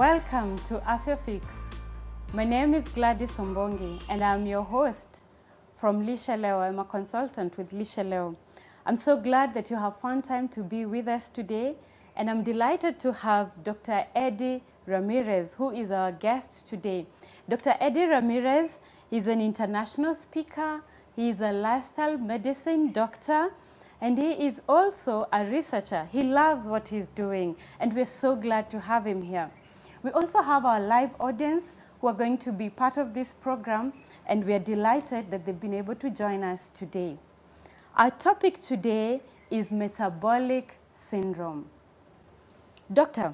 Welcome to Afya Fix. My name is Gladys Ombongi and I'm your host from Lishaleo. I'm a consultant with Lishaleo. I'm so glad that you have found time to be with us today, and I'm delighted to have Dr. Eddie Ramirez, who is our guest today. Dr. Eddie Ramirez is an international speaker, he is a lifestyle medicine doctor, and he is also a researcher. He loves what he's doing, and we're so glad to have him here. We also have our live audience who are going to be part of this program, and we are delighted that they've been able to join us today. Our topic today is metabolic syndrome. Doctor,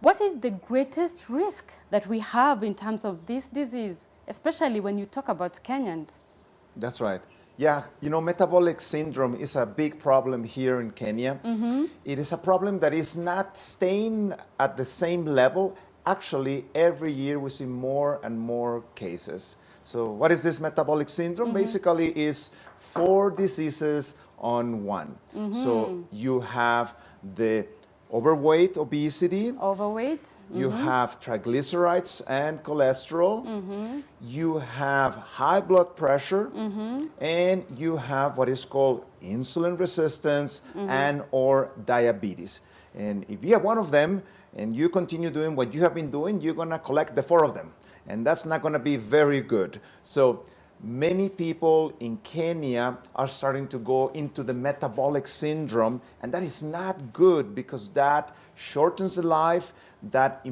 what is the greatest risk that we have in terms of this disease, especially when you talk about Kenyans? That's right. Yeah, metabolic syndrome is a big problem here in Kenya. It is a problem that is not staying at the same level. Actually, every year we see more and more cases. So what is this metabolic syndrome? Basically, is 4 diseases on one. So you have the overweight, obesity. You have triglycerides and cholesterol. You have high blood pressure. And you have what is called insulin resistance and or diabetes. And if you have one of them and you continue doing what you have been doing, you're going to collect the 4 of them. And that's not going to be very good. So many people in Kenya are starting to go into the metabolic syndrome, and that is not good because that shortens the life, that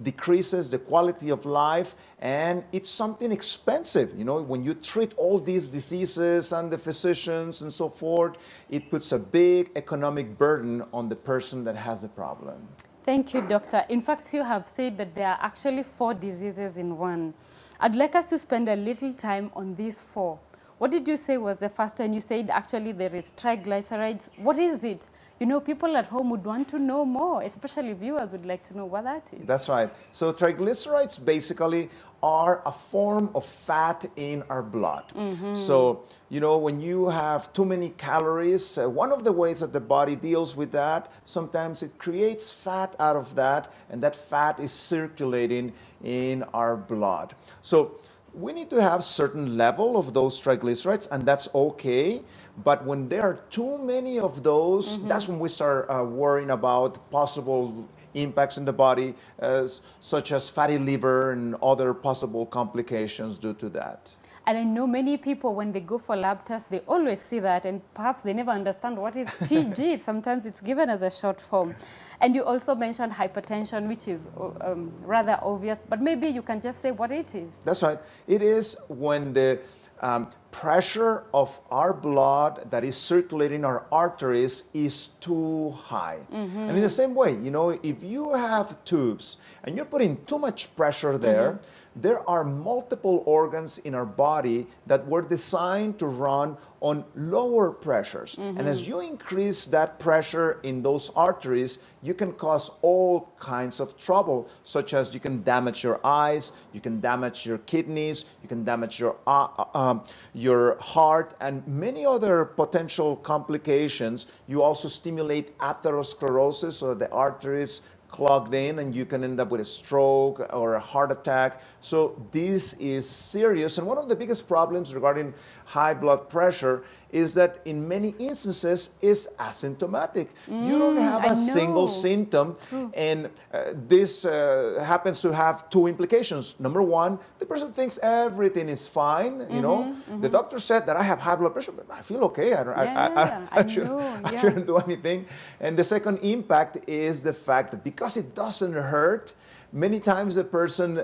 decreases the quality of life, and it's something expensive. When you treat all these diseases and the physicians and so forth, it puts a big economic burden on the person that has the problem. Thank you, doctor. In fact, you have said that there are actually 4 diseases in one. I'd like us to spend a little time on these 4. What did you say was the first one? You said actually there is triglycerides. What is it? People at home would want to know more, especially viewers would like to know what that is. That's right. So triglycerides basically are a form of fat in our blood. So, when you have too many calories, one of the ways that the body deals with that, sometimes it creates fat out of that, and that fat is circulating in our blood. So we need to have certain level of those triglycerides, and that's okay. But when there are too many of those, that's when we start worrying about possible impacts in the body, such as fatty liver and other possible complications due to that. And I know many people, when they go for lab tests, they always see that, and perhaps they never understand what is TG. Sometimes it's given as a short form. And you also mentioned hypertension, which is rather obvious, but maybe you can just say what it is. That's right. It is when the pressure of our blood that is circulating our arteries is too high. And in the same way, if you have tubes and you're putting too much pressure there, there are multiple organs in our body that were designed to run on lower pressures. And as you increase that pressure in those arteries, you can cause all kinds of trouble, such as you can damage your eyes, you can damage your kidneys, you can damage your heart, and many other potential complications. You also stimulate atherosclerosis, so the arteries clogged in, and you can end up with a stroke or a heart attack. So this is serious. And one of the biggest problems regarding high blood pressure is that in many instances is asymptomatic. You don't have a single symptom. And this happens to have 2 implications. Number 1, the person thinks everything is fine. The doctor said that I have high blood pressure, but I feel okay. I shouldn't do anything. And the second impact is the fact that because it doesn't hurt, many times the person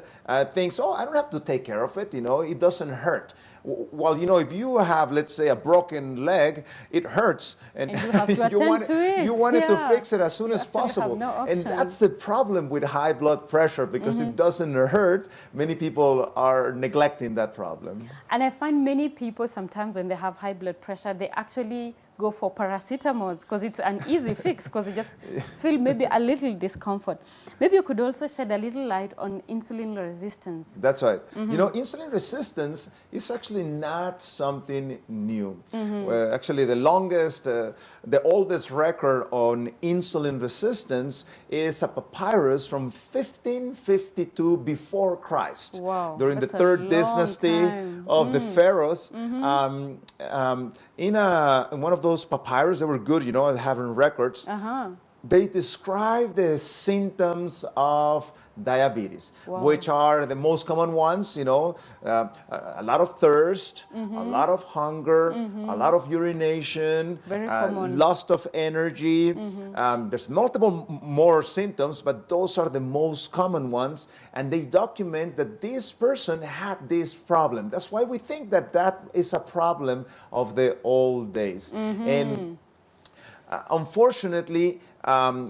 thinks, I don't have to take care of it, it doesn't hurt. Well, if you have, let's say, a broken leg, it hurts. And you have to attend to it. You want it to fix it as soon as possible. And that's the problem with high blood pressure, because it doesn't hurt. Many people are neglecting that problem. And I find many people sometimes when they have high blood pressure, they actually go for paracetamol because it's an easy fix because you just feel maybe a little discomfort. Maybe you could also shed a little light on insulin resistance. That's right. You know, insulin resistance is actually not something new. Actually, the oldest record on insulin resistance is a papyrus from 1552 before Christ. Wow, During the that's a third long dynasty time. of the pharaohs. In one of those papyrus, they were good, you know, at having records. They describe the symptoms of diabetes, which are the most common ones, you know, a lot of thirst, a lot of hunger, a lot of urination, Very common. loss of energy. There's multiple more symptoms, but those are the most common ones. And they document that this person had this problem. That's why we think that that is a problem of the old days. And unfortunately,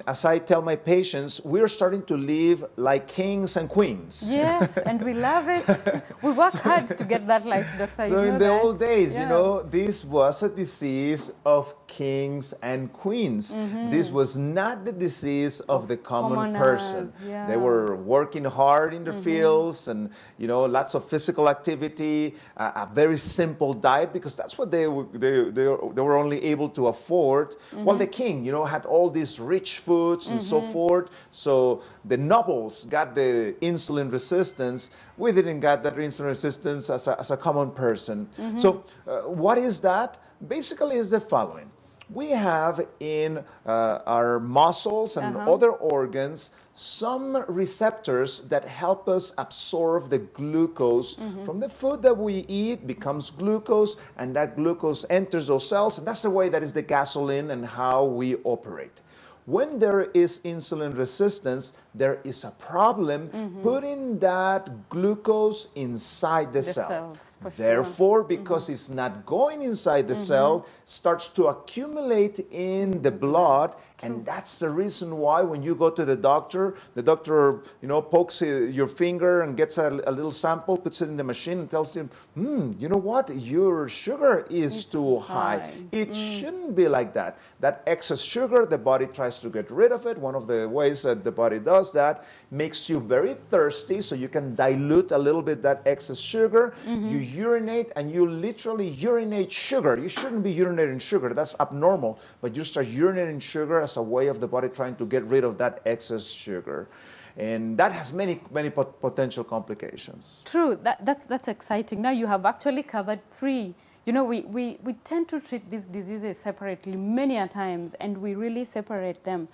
as I tell my patients, we're starting to live like kings and queens. Yes, and we love it. We work hard to get that life, Doctor. So in the old days, you know, this was a disease of kings and queens. This was not the disease of the common person. Yeah. They were working hard in the fields and, you know, lots of physical activity, a very simple diet because that's what they were only able to afford. While the king, you know, had all these rich foods and so forth. So the nobles got the insulin resistance. We didn't get that insulin resistance as a common person. So what is that? Basically is the following. We have in our muscles and other organs some receptors that help us absorb the glucose from the food that we eat, becomes glucose, and that glucose enters those cells, and that's the way that is the gasoline and how we operate. When there is insulin resistance, there is a problem putting that glucose inside the cell. Cells, for Therefore, because it's not going inside the cell, starts to accumulate in the blood, and that's the reason why when you go to the doctor, you know, pokes your finger and gets a little sample, puts it in the machine, and tells you, you know what, your sugar is too high. It shouldn't be like that. That excess sugar, the body tries to get rid of it. One of the ways that the body does that makes you very thirsty, so you can dilute a little bit that excess sugar. You urinate, and you literally urinate sugar. You shouldn't be urinating sugar. That's abnormal. But you start urinating sugar as a way of the body trying to get rid of that excess sugar. And that has many potential complications. True. That's exciting. Now you have actually covered three. You know, we tend to treat these diseases separately many a times, and we really separate them.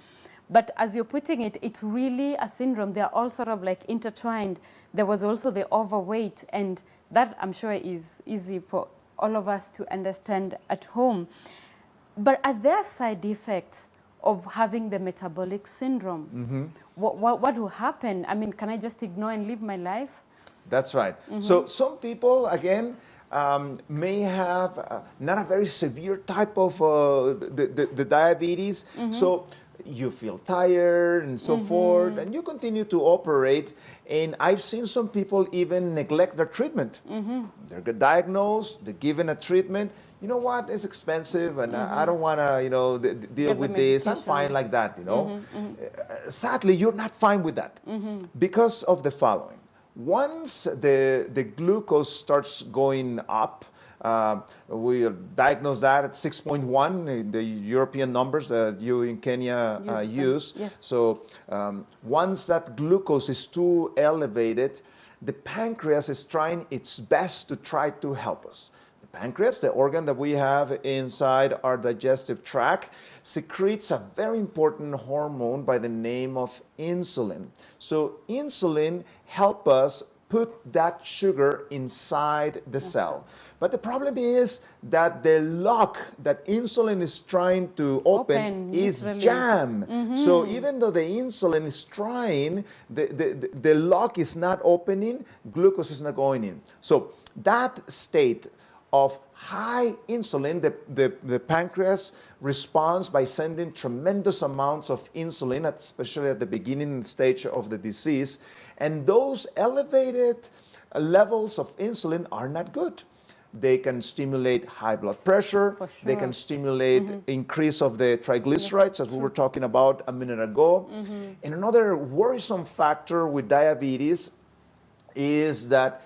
But as you're putting it, it's really a syndrome. They're all sort of like intertwined. There was also the overweight, and that I'm sure is easy for all of us to understand at home. But are there side effects of having the metabolic syndrome? What will happen? I mean, can I just ignore and live my life? That's right. So some people, again, may have not a very severe type of the diabetes. So you feel tired and so forth, and you continue to operate. And I've seen some people even neglect their treatment. They're diagnosed, they're given a treatment. You know what? It's expensive, and I don't want to, you know, deal with this. I'm fine like that, you know. Sadly, you're not fine with that because of the following. Once the glucose starts going up, we diagnose that at 6.1, the European numbers that you in Kenya use. Yes. So once that glucose is too elevated, the pancreas is trying its best to try to help us. The pancreas, the organ that we have inside our digestive tract, secretes a very important hormone by the name of insulin. So insulin helps us put that sugar inside the cell. But the problem is that the lock that insulin is trying to open is jammed. So even though the insulin is trying, the lock is not opening, glucose is not going in. So that state of high insulin, the pancreas responds by sending tremendous amounts of insulin, especially at the beginning stage of the disease. And those elevated levels of insulin are not good. they can stimulate high blood pressure, For sure. they can stimulate increase of the triglycerides, as we were talking about a minute ago. And another worrisome factor with diabetes is that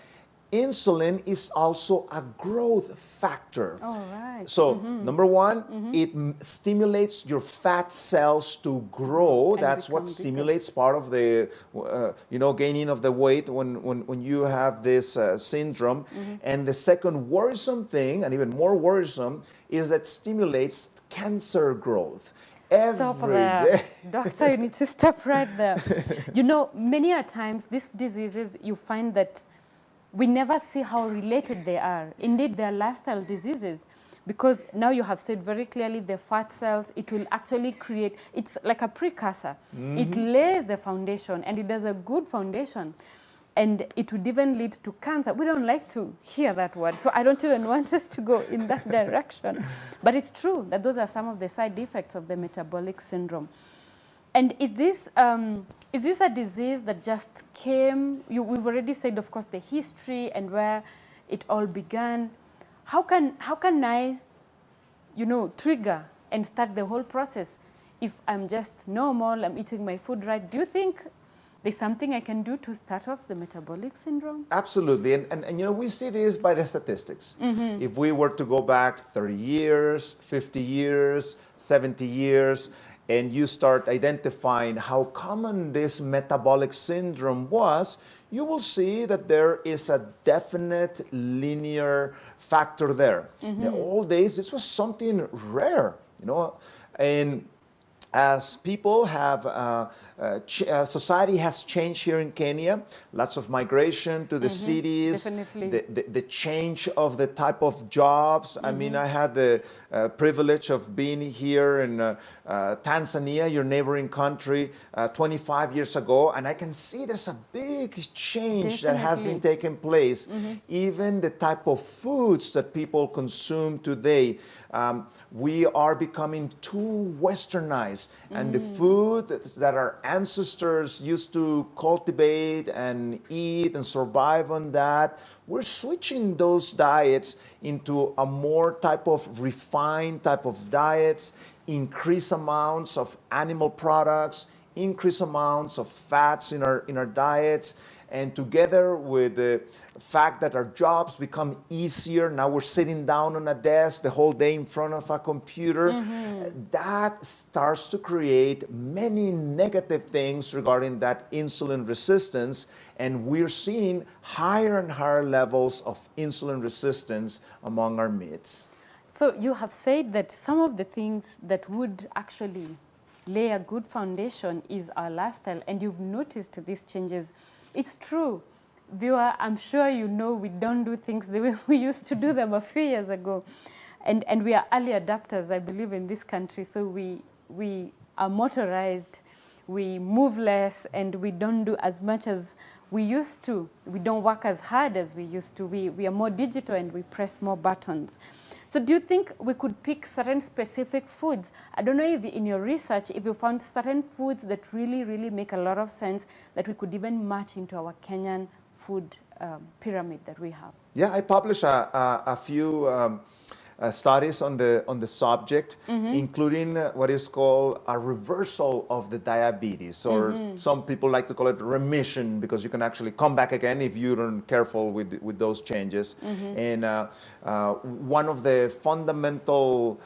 insulin is also a growth factor. All right. So, number one, it stimulates your fat cells to grow. And That's what become bigger. stimulates part of the, gaining of the weight when you have this syndrome. And the second worrisome thing, and even more worrisome, is that stimulates cancer growth. Stop Every there. day. Doctor, you need to stop right there. You know, many a times these diseases, you find that we never see how related they are. Indeed, they are lifestyle diseases, because now you have said very clearly the fat cells, it will actually create, it's like a precursor. It lays the foundation, and it does a good foundation. And it would even lead to cancer. We don't like to hear that word, so I don't even want us to go in that direction. But it's true that those are some of the side effects of the metabolic syndrome. And is this a disease that just came? We've already said, of course, the history and where it all began. How can I, trigger and start the whole process if I'm just normal, I'm eating my food right? Do you think there's something I can do to start off the metabolic syndrome? Absolutely. And we see this by the statistics. If we were to go back 30 years, 50 years, 70 years, and you start identifying how common this metabolic syndrome was, you will see that there is a definite linear factor there. In the old days, this was something rare, and as people have, society has changed here in Kenya, lots of migration to the cities, Definitely. the change of the type of jobs. I mean, I had the privilege of being here in Tanzania, your neighboring country, 25 years ago, and I can see there's a big change that has been taking place. Even the type of foods that people consume today, we are becoming too westernized, and the food that our ancestors used to cultivate and eat and survive on that, we're switching those diets into a more type of refined type of diets, increase amounts of animal products, increase amounts of fats in our diets, and together with the fact that our jobs become easier, now we're sitting down on a desk the whole day in front of a computer, that starts to create many negative things regarding that insulin resistance, and we're seeing higher and higher levels of insulin resistance among our midst. So you have said that some of the things that would actually lay a good foundation is our lifestyle, and you've noticed these changes. It's true. Viewer, I'm sure you know we don't do things the way we used to do them a few years ago. And we are early adapters, I believe, in this country. So we are motorized, we move less, and we don't do as much as we used to. We don't work as hard as we used to. We are more digital, and we press more buttons. So do you think we could pick certain specific foods? I don't know if in your research, if you found certain foods that really, really make a lot of sense that we could even match into our Kenyan food pyramid that we have. Yeah, I published a few studies on the subject, including what is called a reversal of the diabetes, or some people like to call it remission, because you can actually come back again if you're careful with those changes. And one of the fundamental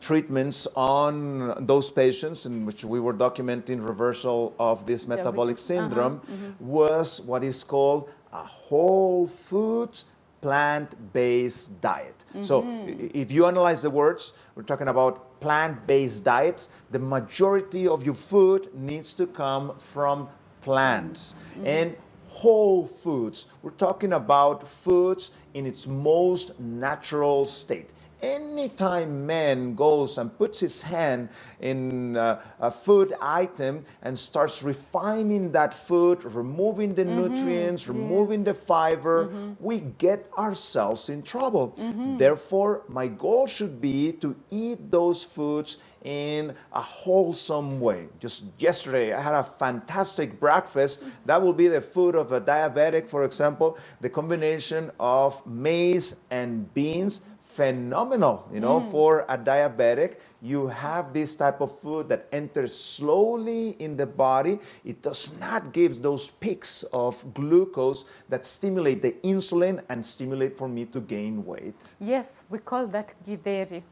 treatments on those patients in which we were documenting reversal of this metabolic syndrome was what is called a whole foods plant-based diet. So if you analyze the words, we're talking about plant-based diets. The majority of your food needs to come from plants and whole foods. We're talking about foods in its most natural state. anytime man goes and puts his hand in a food item and starts refining that food, removing the nutrients, removing the fiber, we get ourselves in trouble. Therefore, my goal should be to eat those foods in a wholesome way. Just yesterday, I had a fantastic breakfast. That will be the food of a diabetic, for example. The combination of maize and beans, phenomenal, for a diabetic. You have this type of food that enters slowly in the body. It does not give those peaks of glucose that stimulate the insulin and stimulate for me to gain weight. Yes, we call that githeri.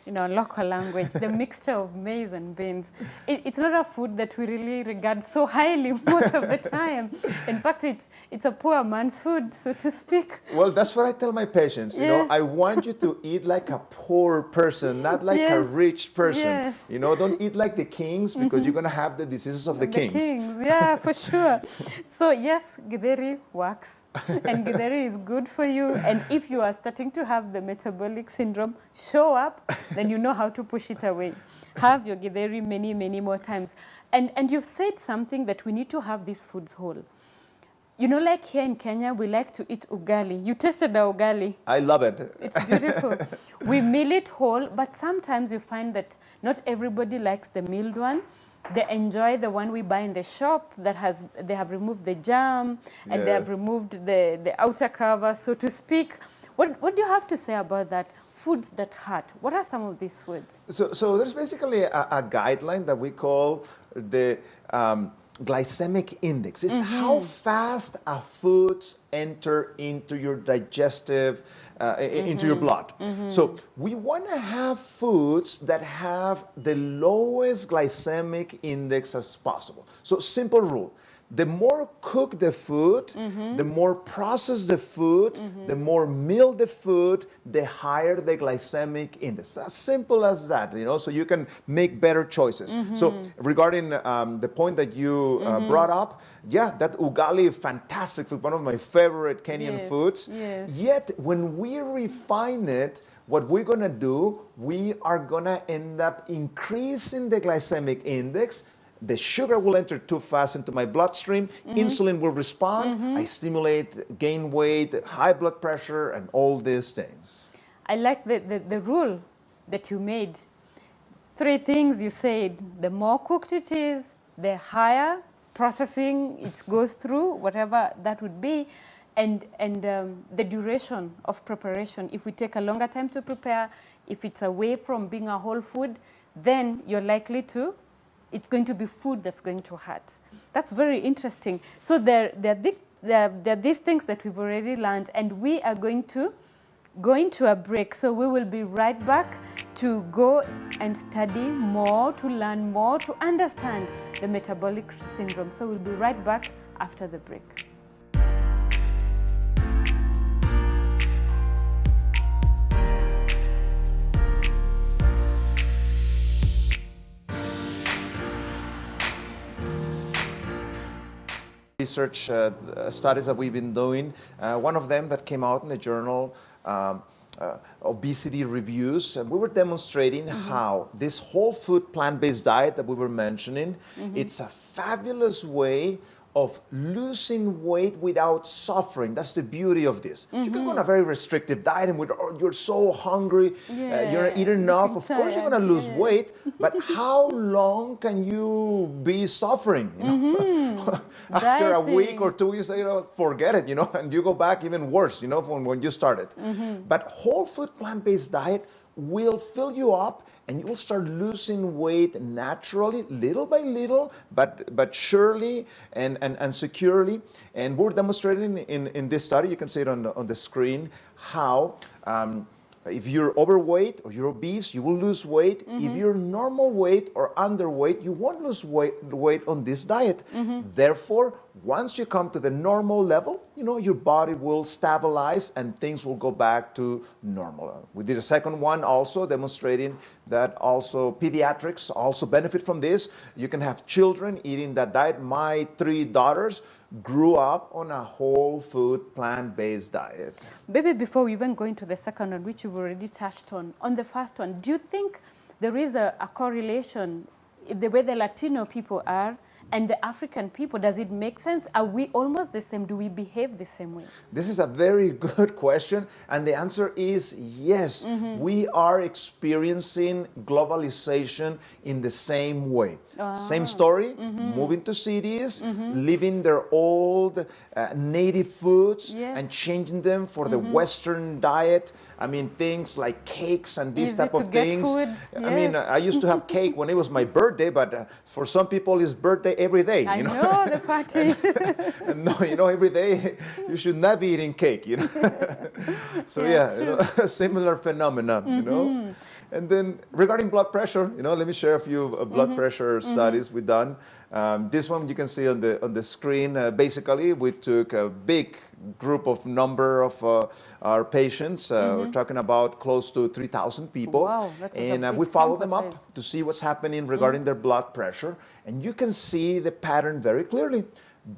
In our local language, the mixture of maize and beans. It's not a food that we really regard so highly most of the time. In fact, it's a poor man's food, so to speak. Well, that's what I tell my patients. Yes. I want you to eat like a poor person, not like a rich person. Yes. Don't eat like the kings, because you're going to have the diseases of the kings. Yeah, for sure. So yes, githeri works, and githeri is good for you. And if you are starting to have the metabolic syndrome show up, then you know how to push it away. Have your githeri many, many more times. And you've said something that we need to have these foods whole. Like here in Kenya, we like to eat ugali. You tasted the ugali. I love it. It's beautiful. We mill it whole, but sometimes you find that not everybody likes the milled one. They enjoy the one we buy in the shop that they have removed the jam and they have removed the outer cover, so to speak. What do you have to say about that? Foods that hurt. What are some of these foods? So there's basically a guideline that we call the glycemic index. It's how fast our foods enter into your digestive, into your blood. So we want to have foods that have the lowest glycemic index as possible. So simple rule. The more cooked the food, the more processed the food, the more milled the food, the higher the glycemic index. As simple as that, so you can make better choices. So regarding the point that you brought up, that ugali is fantastic, one of my favorite Kenyan foods. Yes. Yet when we refine it, what we're going to do, we are going to end up increasing the glycemic index. The sugar will enter too fast into my bloodstream. Insulin will respond. I stimulate, gain weight, high blood pressure, and all these things. I like the rule that you made. 3 things you said. The more cooked it is, the higher processing it goes through, whatever that would be, and the duration of preparation. If we take a longer time to prepare, if it's away from being a whole food, then you're likely to it's going to be food that's going to hurt. That's very interesting. So there are these things that we've already learned, and we are going to go into a break. So we will be right back to go and study more, to learn more, to understand the metabolic syndrome. So we'll be right back after the break. Research studies that we've been doing. One of them that came out in the journal Obesity Reviews, and we were demonstrating how this whole food plant-based diet that we were mentioning, it's a fabulous way of losing weight without suffering. That's the beauty of this. You can go on a very restrictive diet and you're so hungry, you're not eating enough. Of course you're going to lose weight, but how long can you be suffering? After a week or 2, you say, forget it, and you go back even worse, from when you started. But whole food plant-based diet will fill you up, and you will start losing weight naturally, little by little, but surely and securely. And we're demonstrating in this study, you can see it on the screen, how if you're overweight or you're obese, you will lose weight. If you're normal weight or underweight, you won't lose weight on this diet. Therefore, once you come to the normal level, your body will stabilize and things will go back to normal. We did a second one also demonstrating that also pediatrics also benefit from this. You can have children eating that diet. My 3 daughters grew up on a whole food plant-based diet. Maybe before we even go into the second one, which you've already touched on the first one, do you think there is a correlation in the way the Latino people are and the African people? Does it make sense? Are we almost the same? Do we behave the same way? This is a very good question, and the answer is yes. We are experiencing globalization in the same way. Same story, moving to cities, leaving their old native foods and changing them for the Western diet. I mean, things like cakes and these type of things. I mean, I used to have cake when it was my birthday, but for some people it's birthday every day. I know the party. And no, every day you should not be eating cake, So similar phenomena, And then regarding blood pressure, let me share a few blood pressure studies we've done. This one you can see on the screen. Basically, we took a big number of our patients. We're talking about close to 3,000 people. Wow, and we followed them up to see what's happening regarding their blood pressure. And you can see the pattern very clearly.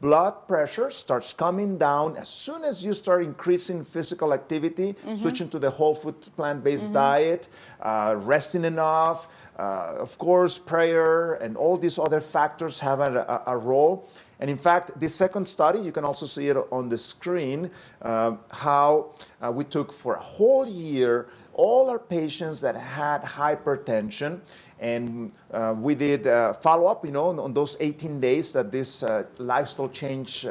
Blood pressure starts coming down as soon as you start increasing physical activity, switching to the whole food plant-based diet, resting enough, of course, prayer, and all these other factors have a role. And in fact, this second study, you can also see it on the screen, how we took for a whole year all our patients that had hypertension. And we did follow-up, on those 18 days that this lifestyle change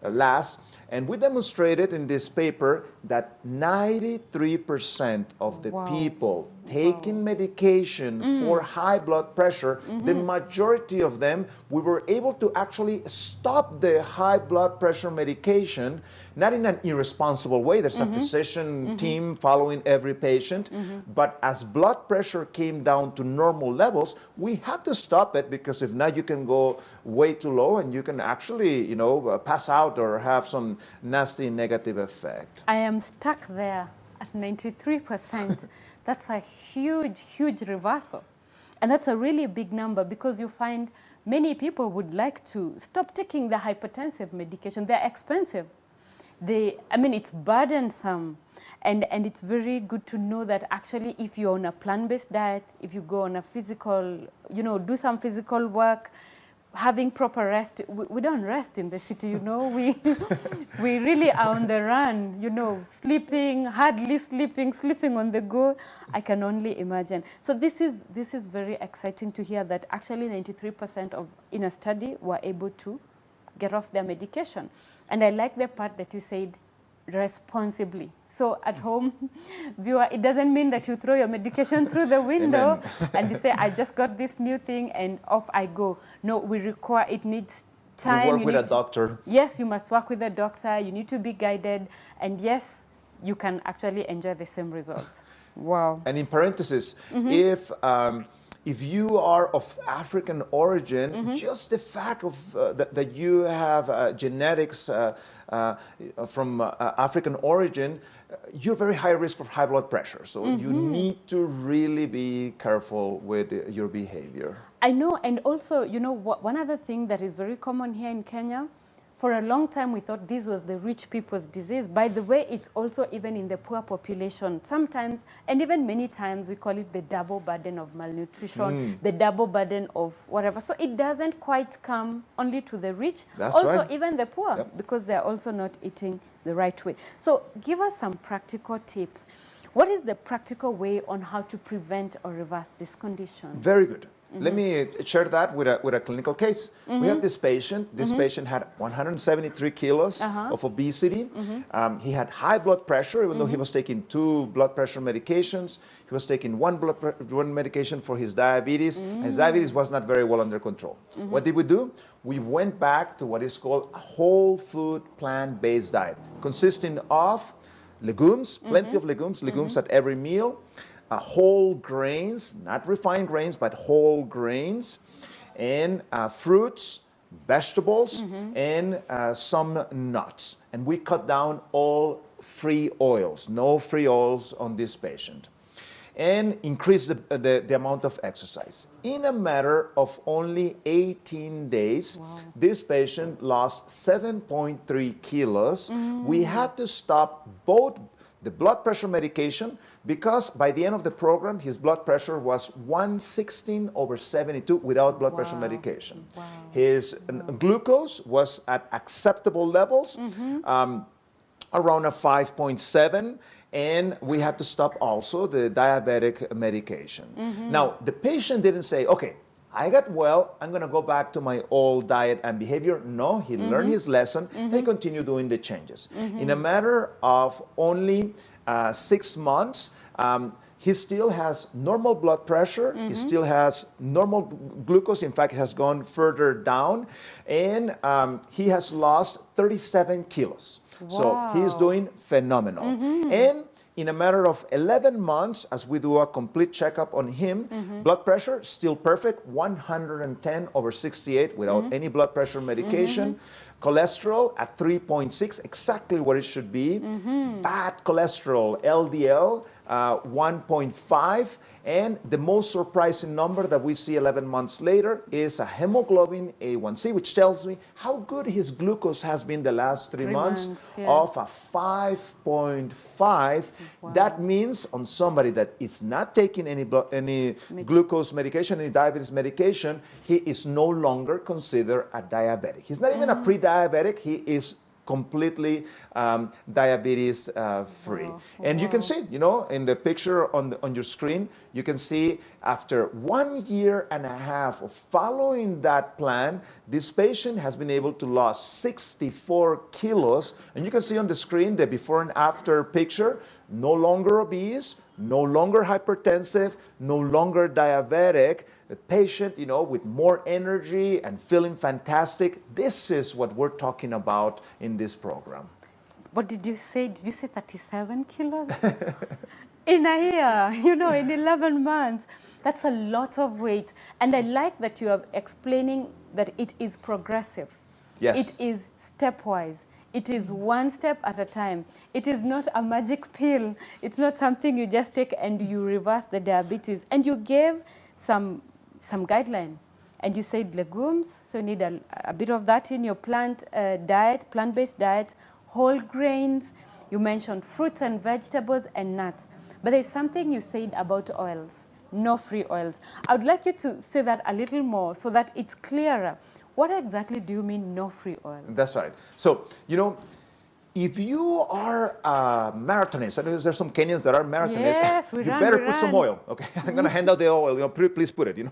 lasts. And we demonstrated in this paper that 93% of the people taking medication for high blood pressure, the majority of them, we were able to actually stop the high blood pressure medication, not in an irresponsible way. There's a physician team following every patient. But as blood pressure came down to normal levels, we had to stop it, because if not, you can go way too low and you can actually, pass out or have some nasty negative effect. I am stuck there at 93%. That's a huge, huge reversal. And that's a really big number, because you find many people would like to stop taking the hypertensive medication. They're expensive. It's burdensome. And it's very good to know that actually if you're on a plant-based diet, if you go on a physical, do some physical work, having proper rest. We don't rest in the city, we really are on the run, sleeping, hardly sleeping on the go. I can only imagine. So this is very exciting to hear that actually 93% in a study were able to get off their medication. And I like the part that you said, responsibly. So at home, viewer, it doesn't mean that you throw your medication through the window and you say, I just got this new thing and off I go. No, it needs time. You work with a doctor. Yes, you must work with a doctor. You need to be guided. And yes, you can actually enjoy the same results. Wow. And in parentheses, if you are of African origin, just the fact of that you have genetics from African origin, you're very high risk of high blood pressure. So you need to really be careful with your behavior. I know, and also, one other thing that is very common here in Kenya, for a long time we thought this was the rich people's disease. By the way, it's also even in the poor population. Sometimes, and even many times, we call it the double burden of malnutrition, the double burden of whatever. So it doesn't quite come only to the rich, That's also right. even the poor, because they're also not eating the right way. So give us some practical tips. What is the practical way on how to prevent or reverse this condition? Very good. Let me share that with a clinical case. We had this patient. This patient had 173 kilos of obesity. He had high blood pressure, even though he was taking 2 blood pressure medications. He was taking one medication for his diabetes. And his diabetes was not very well under control. What did we do? We went back to what is called a whole food plant-based diet, consisting of legumes, plenty of legumes at every meal. Whole grains, not refined grains, but whole grains, and fruits, vegetables, and some nuts. And we cut down all free oils, no free oils on this patient. And increase the amount of exercise. In a matter of only 18 days, this patient lost 7.3 kilos. We had to stop both the blood pressure medication because by the end of the program, his blood pressure was 116/72 without blood pressure medication. His glucose was at acceptable levels, around a 5.7. And we had to stop also the diabetic medication. Now, the patient didn't say, okay, I got well, I'm going to go back to my old diet and behavior. No, he learned his lesson and continued doing the changes. In a matter of only 6 months, he still has normal blood pressure. He still has normal glucose. In fact, it has gone further down. And he has lost 37 kilos. So he's doing phenomenal. And in a matter of 11 months, as we do a complete checkup on him, blood pressure still perfect, 110/68 without any blood pressure medication. Cholesterol at 3.6, exactly where it should be. Bad cholesterol, LDL, 1.5. And the most surprising number that we see 11 months later is a hemoglobin A1C, which tells me how good his glucose has been the last 3 months, of a 5.5. That means on somebody that is not taking any glucose medication, any diabetes medication, he is no longer considered a diabetic. He's not even a pre-diabetic. He is completely diabetes free. And you can see, in the picture on your screen, you can see after 1 year and a half of following that plan, this patient has been able to lose 64 kilos. And you can see on the screen the before and after picture, no longer obese, no longer hypertensive, no longer diabetic. The patient, with more energy and feeling fantastic. This is what we're talking about in this program. What did you say? Did you say 37 kilos? In a year, in 11 months. That's a lot of weight. And I like that you are explaining that it is progressive. Yes. It is stepwise. It is one step at a time. It is not a magic pill. It's not something you just take and you reverse the diabetes. And you gave some guideline. And you said legumes, so you need a bit of that in your plant-based diet, whole grains. You mentioned fruits and vegetables and nuts. But there's something you said about oils, no free oils. I would like you to say that a little more so that it's clearer. What exactly do you mean no free oils? That's right. So, if you are a marathonist, I know there's some Kenyans that are marathonists. Yes, you better put some oil. Okay, I'm going to hand out the oil. Please put it.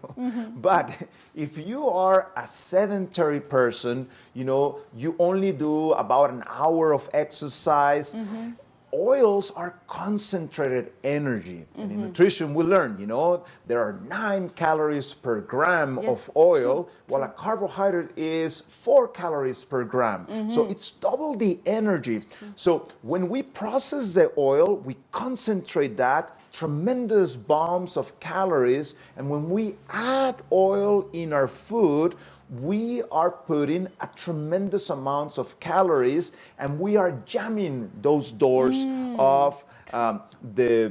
But if you are a sedentary person, you only do about an hour of exercise. Oils are concentrated energy. And in nutrition, we learn, there are 9 calories per gram of oil, while a carbohydrate is 4 calories per gram. So it's double the energy. So when we process the oil, we concentrate that, tremendous bombs of calories. And when we add oil in our food, we are putting a tremendous amounts of calories, and we are jamming those doors of the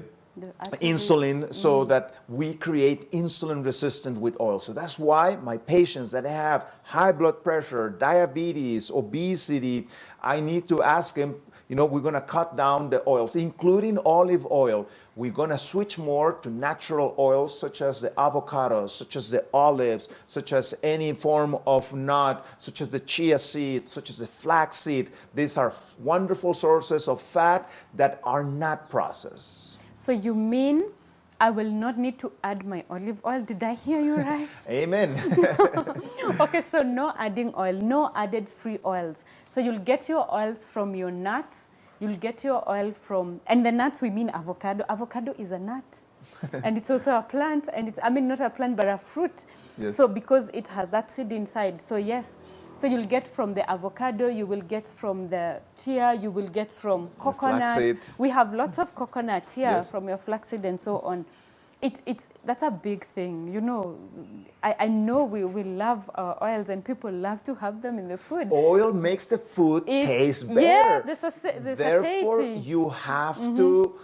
insulin so that we create insulin resistant with oil. So that's why my patients that have high blood pressure, diabetes, obesity, I need to ask them, we're going to cut down the oils, including olive oil. We're going to switch more to natural oils, such as the avocados, such as the olives, such as any form of nut, such as the chia seed, such as the flax seed. These are wonderful sources of fat that are not processed. So you mean I will not need to add my olive oil? Did I hear you right? Amen. Okay, so no adding oil, no added free oils. So you'll get your oils from your nuts, you'll get your oil from, and the nuts we mean avocado. Avocado is a nut. And it's also a plant, and it's, not a plant, but a fruit. Yes. So because it has that seed inside. So yes, so you'll get from the avocado, you will get from the chia, you will get from coconut. Flaxseed. We have lots of coconut here from your flaxseed and so on. That's a big thing. You know, I know we love oils and people love to have them in the food. Oil makes the food taste better. Yes, the Therefore, satiety. you have to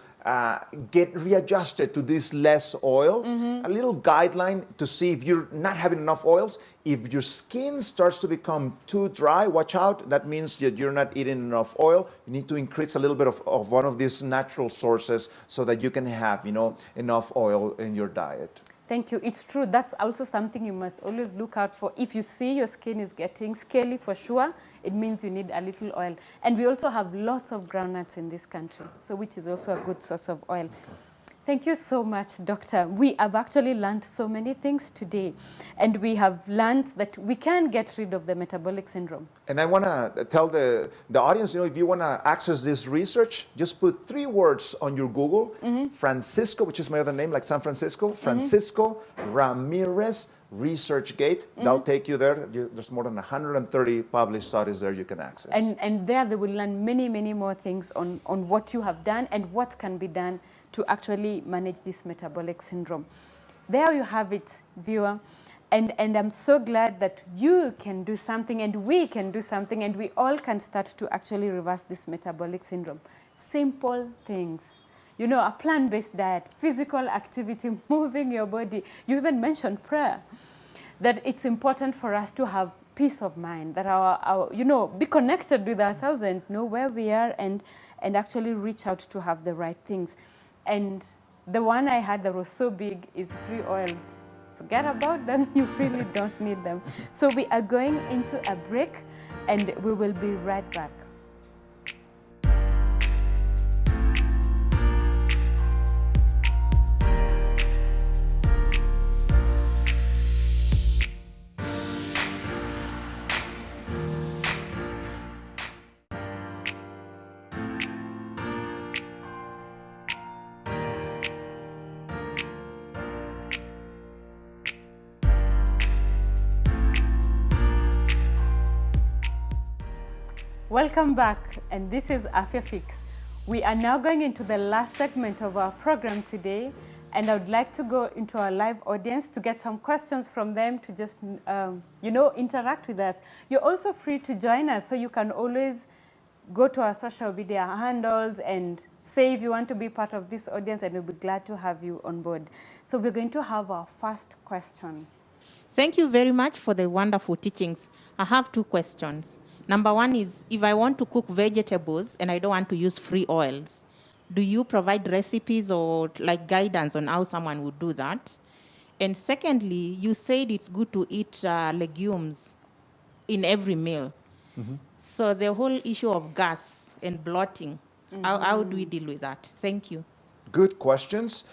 get readjusted to this less oil. A little guideline to see if you're not having enough oils. If your skin starts to become too dry, watch out. That means that you're not eating enough oil. You need to increase a little bit of one of these natural sources so that you can have, enough oil in your diet. Thank you. It's true. That's also something you must always look out for. If you see your skin is getting scaly, for sure, it means you need a little oil. And we also have lots of groundnuts in this country, so which is also a good source of oil. Thank you so much, Doctor. We have actually learned so many things today, and we have learned that we can get rid of the metabolic syndrome. And I want to tell the audience, if you want to access this research, just put 3 words on your Google, Francisco, which is my other name, like San Francisco, Francisco Ramirez ResearchGate. That'll take you there. There's more than 130 published studies there you can access. And there they will learn many, many more things on what you have done and what can be done to actually manage this metabolic syndrome. There you have it, viewer. And I'm so glad that you can do something and we can do something and we all can start to actually reverse this metabolic syndrome. Simple things. A plant-based diet, physical activity, moving your body. You even mentioned prayer. That it's important for us to have peace of mind, that our be connected with ourselves and know where we are and actually reach out to have the right things. And the one I had that was so big is free oils. Forget about them, you really don't need them. So we are going into a break and we will be right back. Welcome back, and this is Afya Fix. We are now going into the last segment of our program today, and I would like to go into our live audience to get some questions from them to just, interact with us. You're also free to join us, so you can always go to our social media handles and say if you want to be part of this audience, and we'll be glad to have you on board. So we're going to have our first question. Thank you very much for the wonderful teachings. I have 2 questions. Number 1 is, if I want to cook vegetables and I don't want to use free oils, do you provide recipes or like guidance on how someone would do that? And secondly, you said it's good to eat legumes in every meal. So the whole issue of gas and bloating, how do we deal with that? Thank you. Good questions.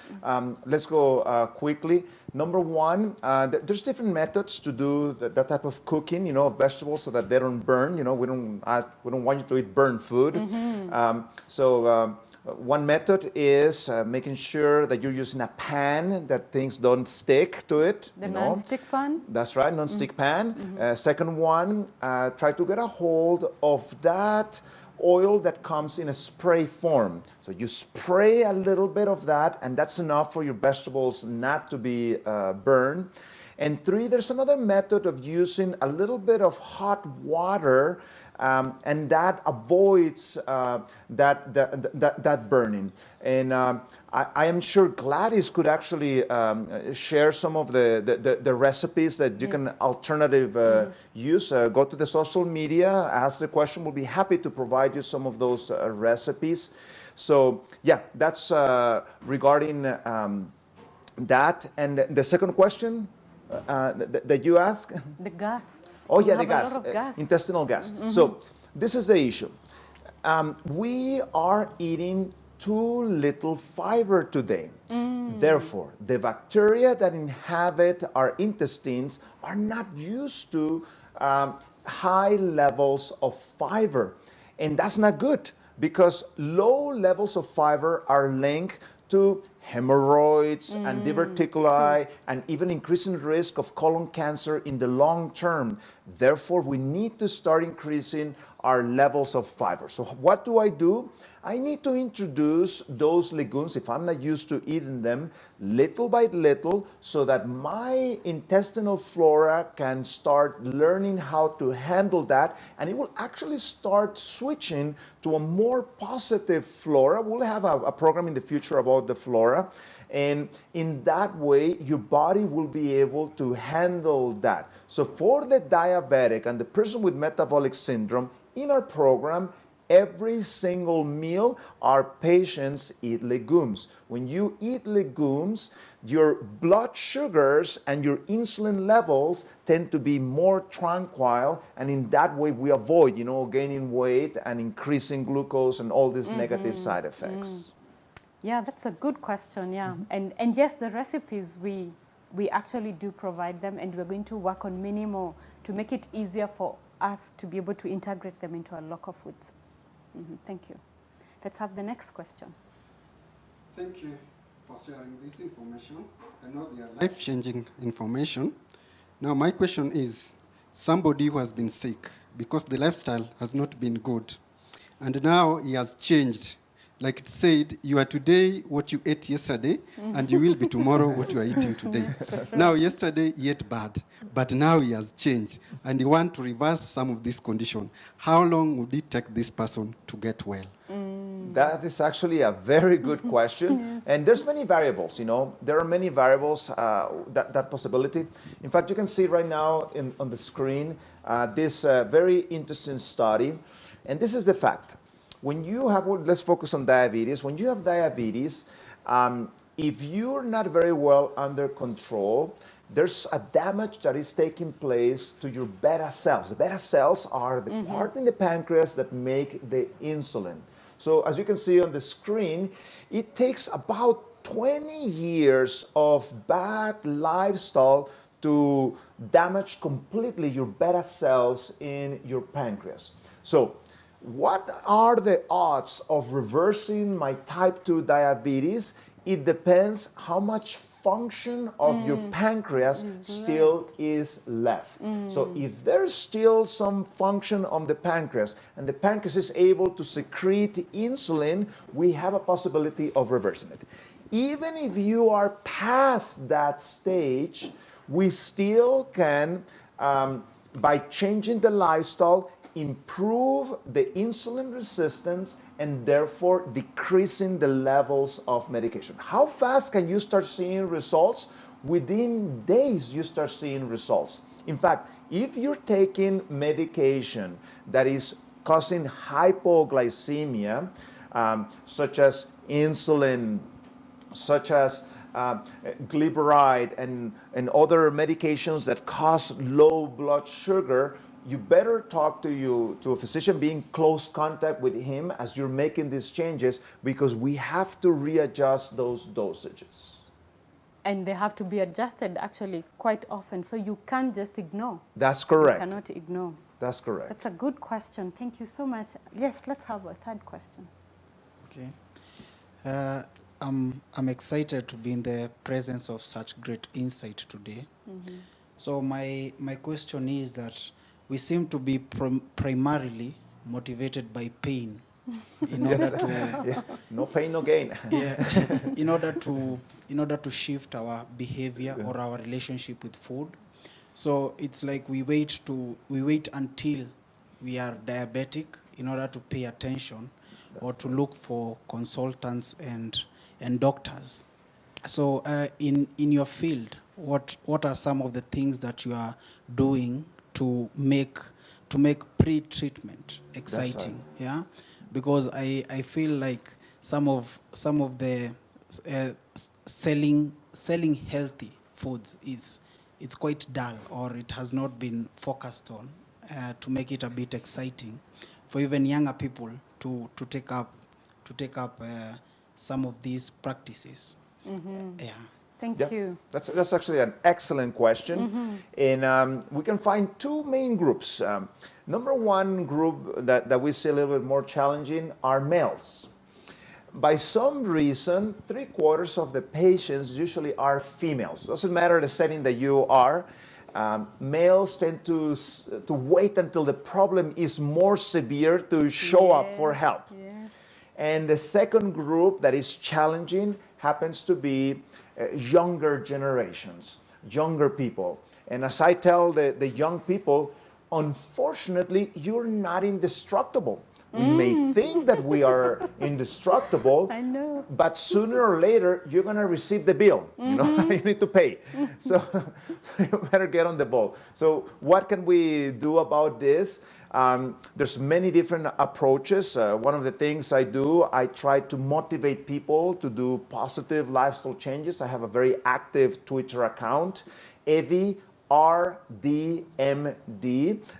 Let's go quickly. Number 1, there's different methods to do that type of cooking, of vegetables so that they don't burn. We don't want you to eat burnt food. One method is making sure that you're using a pan that things don't stick to it. The non-stick pan? That's right, non-stick pan. Second one, try to get a hold of that oil that comes in a spray form. So you spray a little bit of that, and that's enough for your vegetables not to be burned. And 3, there's another method of using a little bit of hot water, and that avoids that burning. And I am sure Gladys could actually share some of the recipes that you can alternative use. Go to the social media, ask the question. We'll be happy to provide you some of those recipes. So yeah, that's regarding that. And the second question that you asked? The gas. Oh yeah, the gas. A lot of gas. Intestinal gas. So this is the issue. We are eating too little fiber today. Therefore, the bacteria that inhabit our intestines are not used to high levels of fiber. And that's not good because low levels of fiber are linked to hemorrhoids and diverticuli and even increasing risk of colon cancer in the long term. Therefore, we need to start increasing our levels of fiber. So what do? I need to introduce those legumes, if I'm not used to eating them, little by little, so that my intestinal flora can start learning how to handle that, and it will actually start switching to a more positive flora. We'll have a program in the future about the flora. And in that way, your body will be able to handle that. So for the diabetic and the person with metabolic syndrome, in our program, every single meal, our patients eat legumes. When you eat legumes, your blood sugars and your insulin levels tend to be more tranquil, and in that way we avoid, gaining weight and increasing glucose and all these negative side effects. Yeah, that's a good question, yeah. And yes, the recipes, we actually do provide them, and we're going to work on many more to make it easier for us to be able to integrate them into our local foods. Thank you. Let's have the next question. Thank you for sharing this information. I know they are life-changing information. Now, my question is, somebody who has been sick because the lifestyle has not been good, and now he has changed. Like it said, you are today what you ate yesterday, and you will be tomorrow what you are eating today. Now, yesterday he ate bad, but now he has changed, and you want to reverse some of this condition. How long would it take this person to get well? That is actually a very good question. And there's many variables, There are many variables, that possibility. In fact, you can see right now on the screen this very interesting study. And this is the fact. When you have, let's focus on diabetes. When you have diabetes, if you're not very well under control, there's a damage that is taking place to your beta cells. The beta cells are the part in the pancreas that make the insulin. So as you can see on the screen, it takes about 20 years of bad lifestyle to damage completely your beta cells in your pancreas. So what are the odds of reversing my type 2 diabetes? It depends how much function of your pancreas still is left. So if there's still some function on the pancreas and the pancreas is able to secrete insulin, we have a possibility of reversing it. Even if you are past that stage, we still can, by changing the lifestyle, improve the insulin resistance and therefore decreasing the levels of medication. How fast can you start seeing results? Within days, you start seeing results. In fact, if you're taking medication that is causing hypoglycemia, such as insulin, such as glyburide and other medications that cause low blood sugar, you better talk to a physician, be in close contact with him as you're making these changes, because we have to readjust those dosages. And they have to be adjusted actually quite often, so you can't just ignore. That's correct. You cannot ignore. That's correct. That's a good question. Thank you so much. Yes, let's have a third question. Okay. I'm excited to be in the presence of such great insight today. So my question is that we seem to be primarily motivated by pain in order to no pain, no gain. in order to shift our behavior or our relationship with food. So it's like we wait until we are diabetic in order to pay attention or to look for consultants and doctors. So in your field, what are some of the things that you are doing to make pre-treatment exciting? Right. Yeah, because I feel like some of the selling healthy foods it's quite dull, or it has not been focused on to make it a bit exciting for even younger people to take up some of these practices. Yeah. Thank you. That's actually an excellent question. And we can find two main groups. Number one group that we see a little bit more challenging are males. By some reason, 3/4 of the patients usually are females. Doesn't matter the setting that you are. Males tend to wait until the problem is more severe to show up for help. Yes. And the second group that is challenging happens to be younger generations, younger people. And as I tell the young people, unfortunately, you're not indestructible. We may think that we are indestructible, I know. but sooner or later, you're going to receive the bill. You know, you need to pay. So you better get on the ball. So what can we do about this? There's many different approaches. One of the things I do, I try to motivate people to do positive lifestyle changes. I have a very active Twitter account, Eddie RDMD,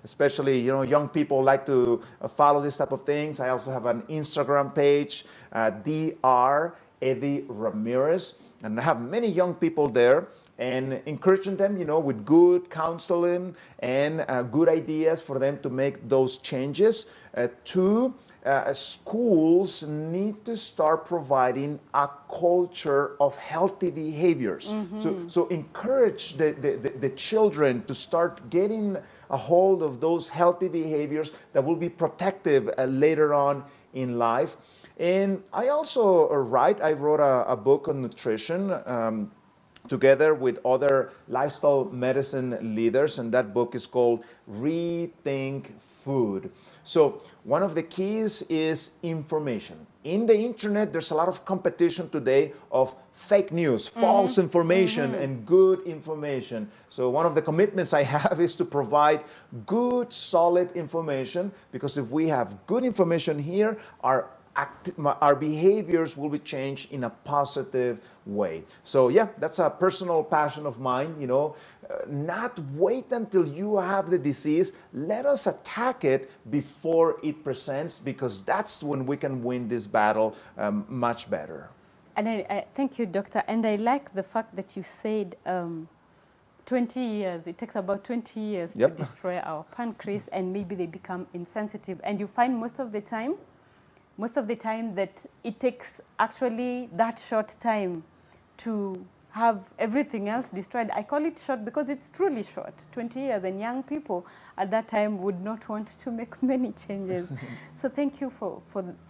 especially, you know, young people like to follow this type of things. I also have an Instagram page, Dr. Eddie Ramirez, and I have many young people there, and encouraging them, you know, with good counseling and good ideas for them to make those changes. Schools need to start providing a culture of healthy behaviors. So encourage the children to start getting a hold of those healthy behaviors that will be protective later on in life. And I also I wrote a book on nutrition together with other lifestyle medicine leaders, and that book is called Rethink Food. So one of the keys is information. In the internet, there's a lot of competition today of fake news, false information, and good information. So one of the commitments I have is to provide good, solid information, because if we have good information here, our behaviors will be changed in a positive way. So yeah, that's a personal passion of mine, you know, not wait until you have the disease. Let us attack it before it presents, because that's when we can win this battle much better. And I thank you, doctor. And I like the fact that you said 20 years. It takes about 20 years to destroy our pancreas, and maybe they become insensitive. And you find most of the time that it takes actually that short time to have everything else destroyed. I call it short because it's truly short, 20 years, and young people at that time would not want to make many changes. So thank you for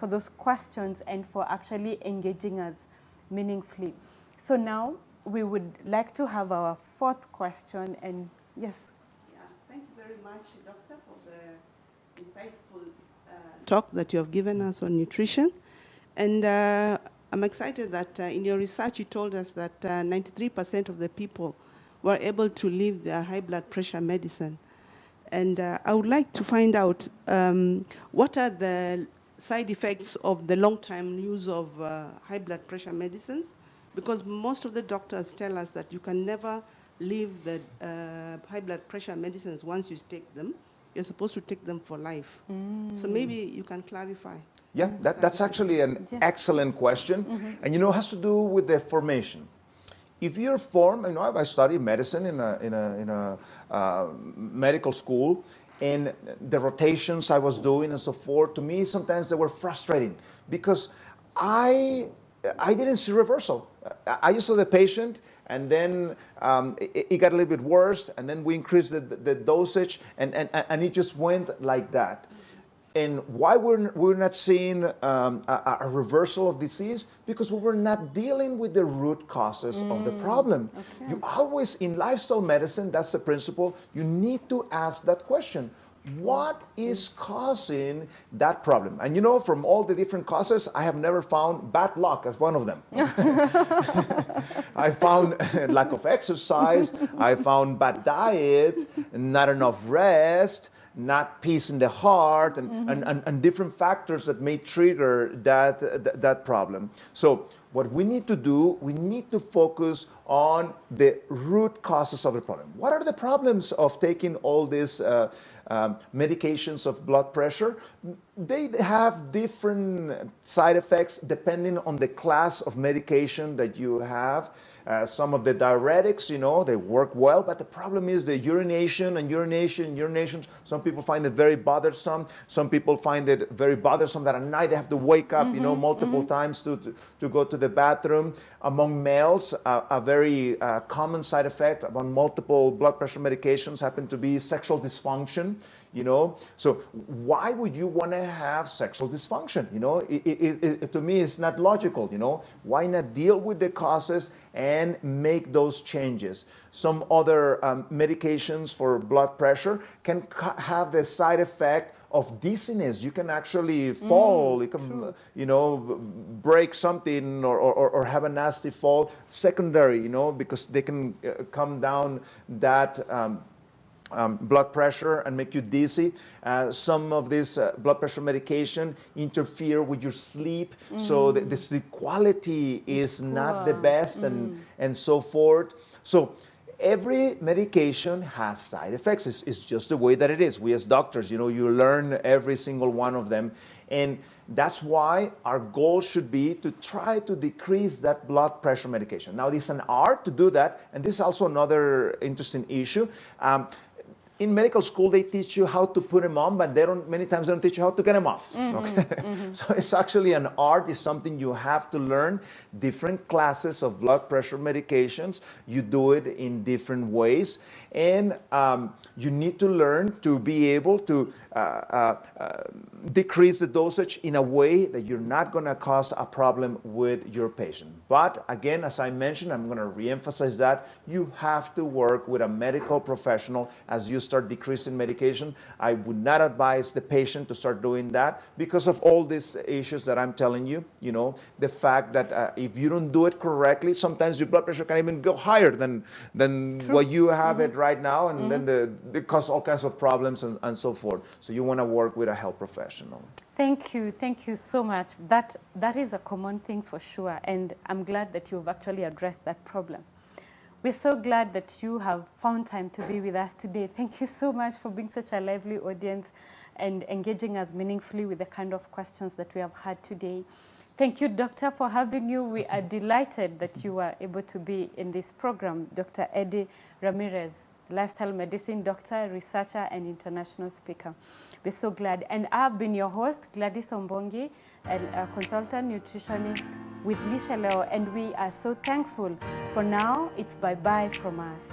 those questions and for actually engaging us meaningfully. So now we would like to have our fourth question, and yes. Yeah, thank you very much, Doctor, for the insightful talk that you have given us on nutrition. And I'm excited that in your research you told us that 93% of the people were able to leave their high blood pressure medicine. And I would like to find out what are the side effects of the long-time use of high blood pressure medicines, because most of the doctors tell us that you can never leave the high blood pressure medicines once you take them. You're supposed to take them for life. So maybe you can clarify. Yeah, that's actually an excellent question. And, you know, it has to do with the formation. If you're formed, you know, I studied medicine in a medical school, and the rotations I was doing and so forth, to me, sometimes they were frustrating, because I didn't see reversal. I just saw the patient, and then it got a little bit worse, and then we increased the dosage, and it just went like that. And why we're not seeing a reversal of disease? Because we were not dealing with the root causes of the problem. Okay. You always, in lifestyle medicine, that's the principle, you need to ask that question. What is causing that problem? And you know, from all the different causes, I have never found bad luck as one of them. I found lack of exercise, I found bad diet, not enough rest, not peace in the heart, and different factors that may trigger that problem. So what we need to do, we need to focus on the root causes of the problem. What are the problems of taking all these medications of blood pressure? They have different side effects depending on the class of medication that you have. Some of the diuretics, you know, they work well, but the problem is the urination. Some people find it very bothersome. Some people find it very bothersome that at night they have to wake up, you know, multiple times to go to the bathroom. Among males, a very very common side effect among multiple blood pressure medications happen to be sexual dysfunction. So why would you want to have sexual dysfunction? To me, it's not logical. Why not deal with the causes and make those changes? Some other medications for blood pressure can have the side effect of dizziness. You can actually fall. You can, break something or have a nasty fall secondary, because they can come down that blood pressure and make you dizzy. Some of this blood pressure medication interfere with your sleep, so the sleep quality is not the best, and so forth. So every medication has side effects. It's just the way that it is. We as doctors, you learn every single one of them. And that's why our goal should be to try to decrease that blood pressure medication. Now, it's an art to do that, and this is also another interesting issue. In medical school, they teach you how to put them on, but many times they don't teach you how to get them off. Okay? So it's actually an art. It's something you have to learn. Different classes of blood pressure medications, you do it in different ways. And you need to learn to be able to decrease the dosage in a way that you're not going to cause a problem with your patient. But again, as I mentioned, I'm going to reemphasize that you have to work with a medical professional as you start decreasing medication. I would not advise the patient to start doing that because of all these issues that I'm telling you. The fact that if you don't do it correctly, sometimes your blood pressure can even go higher than what you have it right now, and then they cause all kinds of problems and so forth. So you want to work with a health professional. Thank you so much. That is a common thing for sure, and I'm glad that you've actually addressed that problem. We're so glad that you have found time to be with us today. Thank you so much for being such a lively audience and engaging us meaningfully with the kind of questions that we have had today. Thank you, Doctor, for having you. We are delighted that you were able to be in this program. Dr. Eddie Ramirez, lifestyle medicine doctor, researcher, and international speaker. We're so glad. And I've been your host, Gladys Ombongi, a consultant nutritionist with Lisha Leo, and we are so thankful. For now, it's bye-bye from us.